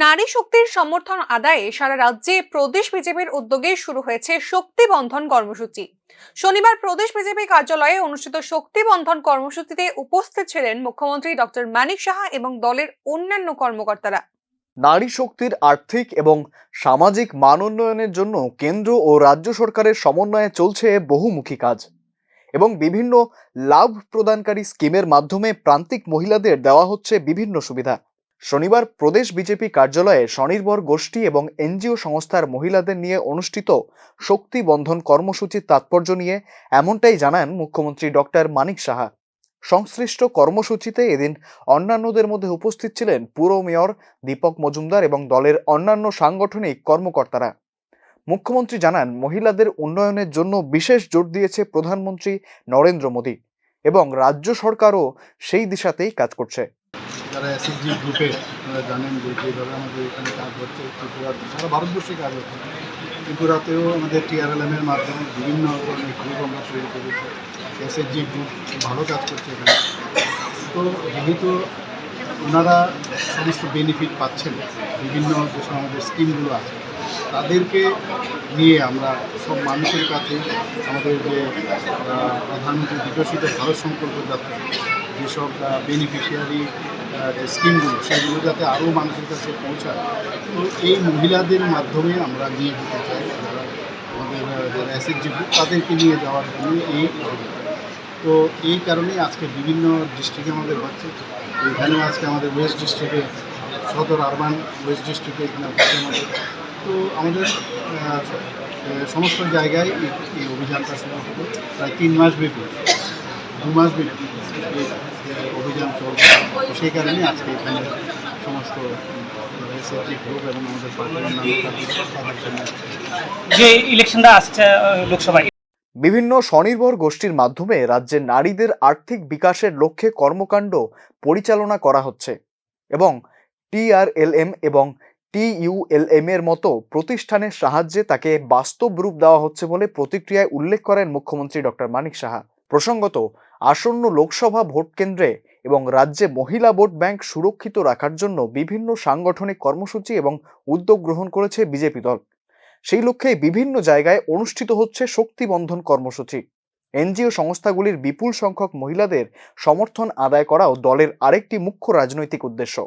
নারী শক্তির সমর্থন আদায়ে সারা রাজ্যে প্রদেশ বিজেপির উদ্যোগে শুরু হয়েছে শক্তি বন্ধন কর্মসূচি। শনিবার প্রদেশ বিজেপি কার্যালয়ে অনুষ্ঠিত শক্তি বন্ধন কর্মসূচিতে উপস্থিত ছিলেন মুখ্যমন্ত্রী ডক্টর মানিক সাহা এবং দলের অন্যান্য কর্মকর্তারা। নারী শক্তির আর্থিক এবং সামাজিক মান উন্নয়নের জন্য কেন্দ্র ও রাজ্য সরকারের সমন্বয়ে চলছে বহুমুখী কাজ এবং বিভিন্ন লাভ প্রদানকারী স্কিমের মাধ্যমে প্রান্তিক মহিলাদের দেওয়া হচ্ছে বিভিন্ন সুবিধা। শনিবার প্রদেশ বিজেপি কার্যালয়ে স্বনির্ভর গোষ্ঠী এবং এনজিও সংস্থার মহিলাদের নিয়ে অনুষ্ঠিত শক্তি বন্ধন কর্মসূচির তাৎপর্য নিয়ে এমনটাই জানান মুখ্যমন্ত্রী ডক্টর মানিক সাহা। সংশ্লিষ্ট কর্মসূচিতে এদিন অন্যান্যদের মধ্যে উপস্থিত ছিলেন পুর মেয়র দীপক মজুমদার এবং দলের অন্যান্য সাংগঠনিক কর্মকর্তারা। মুখ্যমন্ত্রী জানান, মহিলাদের উন্নয়নের জন্য বিশেষ জোর দিয়েছে প্রধানমন্ত্রী নরেন্দ্র মোদী এবং রাজ্য সরকারও সেই দিশাতেই কাজ করছে। যারা এসএসজি গ্রুপের আপনারা জানেন যে যেভাবে আমাদের এখানে কাজ হচ্ছে, ত্রিপুরাতে সারা ভারতবর্ষে কাজ হচ্ছে, ত্রিপুরাতেও আমাদের টিআরএলএমের মাধ্যমে বিভিন্ন ধরনের গ্রুপ আমরা তৈরি করেছি। এসএসজি গ্রুপ ভালো কাজ করছে এখানে। তো যেহেতু ওনারা সমস্ত বেনিফিট পাচ্ছেন, বিভিন্ন যে আমাদের স্কিমগুলো আছে তাদেরকে নিয়ে আমরা সব মানুষের কাছে আমাদের যে প্রধানমন্ত্রী বিকশিত ভারত সংকল্প যাত্রা যেসব বেনিফিশিয়ারি যে স্কিমগুলো সেগুলো যাতে আরও মানুষের কাছে পৌঁছায়, তো এই মহিলাদের মাধ্যমে আমরা নিয়ে যেতে চাই। যারা আমাদের যারা এসএসজি গ্রুপ তাদেরকে নিয়ে যাওয়ার জন্য এই অভিযান। তো এই কারণেই আজকে বিভিন্ন ডিস্ট্রিক্টে আমাদের হচ্ছে। এখানেও আজকে আমাদের ওয়েস্ট ডিস্ট্রিক্টে, সদর আরবান ওয়েস্ট ডিস্ট্রিক্টে এখানে হচ্ছে আমাদের। তো আমাদের সমস্ত জায়গায় এই অভিযানটা শুরু হবে। প্রায় 3 মাস ব্যাপী, 2 মাস ব্যাপী এই অভিযান চলছে। সেই কারণেই আজকে এখানে সমস্ত এসএসজি গ্রুপ এবং আমাদের পার্টির অন্যান্য যে ইলেকশনটা আসছে লোকসভায়, বিভিন্ন স্বনির্ভর গোষ্ঠীর মাধ্যমে রাজ্যের নারীদের আর্থিক বিকাশের লক্ষ্যে কর্মকাণ্ড পরিচালনা করা হচ্ছে এবং টিআরএলএম এবং টিইউএলএম এর মতো প্রতিষ্ঠানের সাহায্যে তাকে বাস্তব রূপ দেওয়া হচ্ছে বলে প্রতিক্রিয়ায় উল্লেখ করেন মুখ্যমন্ত্রী ডক্টর মানিক সাহা। প্রসঙ্গত, আসন্ন লোকসভা ভোট কেন্দ্রে এবং রাজ্যে মহিলা ভোট ব্যাংক সুরক্ষিত রাখার জন্য বিভিন্ন সাংগঠনিক কর্মসূচি এবং উদ্যোগ গ্রহণ করেছে বিজেপি দল। সেই লক্ষ্যে বিভিন্ন জায়গায় অনুষ্ঠিত হচ্ছে শক্তি বন্ধন কর্মসূচি। এনজিও সংস্থাগুলির বিপুল সংখ্যক মহিলাদের সমর্থন আদায় করাও দলের আরেকটি মুখ্য রাজনৈতিক উদ্দেশ্য।